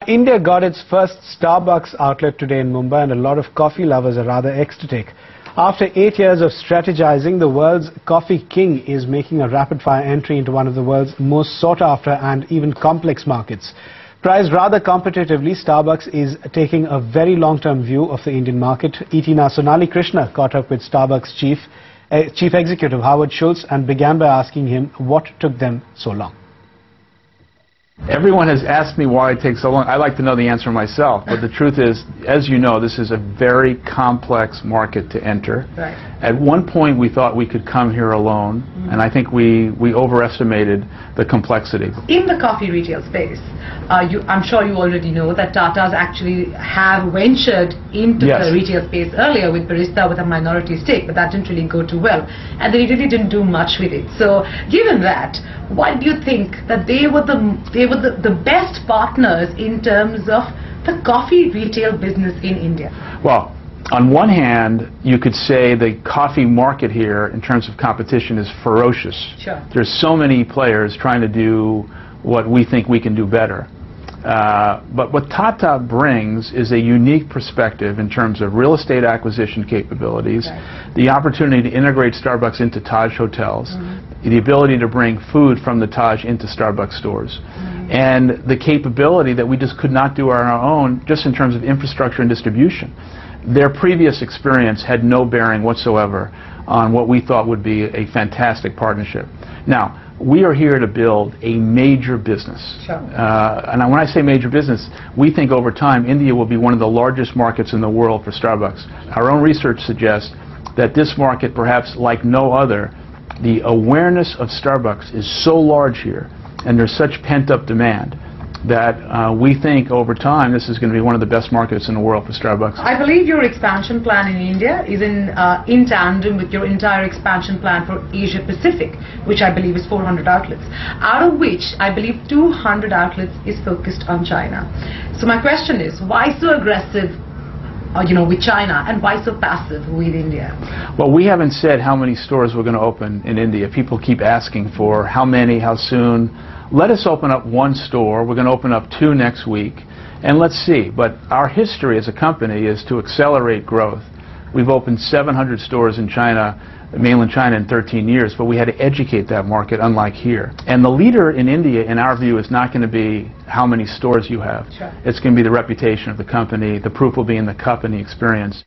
India got its first Starbucks outlet today in Mumbai, and a lot of coffee lovers are rather ecstatic. After 8 years of strategizing, the world's coffee king is making a rapid-fire entry into one of the world's most sought-after and even complex markets. Priced rather competitively, Starbucks is taking a very long-term view of the Indian market. ETNA Sonali Krishna caught up with Starbucks Chief Executive Howard Schultz and began by asking him what took them so long. Everyone has asked me why it takes so long. I like to know the answer myself, but the truth is, as you know, this is a very complex market to enter. Right. At one point we thought we could come here alone, and I think we overestimated the complexity. In the coffee retail space, I'm sure you already know that Tata's actually have ventured into the retail space earlier with Barista with a minority stake, but that didn't really go too well, and they really didn't do much with it. So given that, why do you think that they were the best partners in terms of the coffee retail business in India? Well, on one hand, you could say the coffee market here, in terms of competition, is ferocious. Sure. There's so many players trying to do what we think we can do better. But what Tata brings is a unique perspective in terms of real estate acquisition capabilities, the opportunity to integrate Starbucks into Taj hotels, the ability to bring food from the Taj into Starbucks stores, and the capability that we just could not do on our own just in terms of infrastructure and distribution. Their previous experience had no bearing whatsoever on what we thought would be a fantastic partnership. Now, we are here to build a major business. Sure. And when I say major business, we think over time India will be one of the largest markets in the world for Starbucks. Our own research suggests that this market, perhaps like no other, the awareness of Starbucks is so large here, and there's such pent-up demand, that we think over time this is going to be one of the best markets in the world for Starbucks. I believe your expansion plan in India is in tandem with your entire expansion plan for Asia Pacific, which I believe is 400 outlets, out of which I believe 200 outlets is focused on China. So my question is, why so aggressive with China, and why so passive with India? Well, we haven't said how many stores we're going to open in India. People keep asking for how many, how soon. Let us open up one store. We're going to open up 2 next week, and let's see. But our history as a company is to accelerate growth. We've opened 700 stores in China, mainland China, in 13 years, but we had to educate that market, unlike here. And the leader in India, in our view, is not going to be how many stores you have. Sure. It's going to be the reputation of the company. The proof will be in the cup and the experience.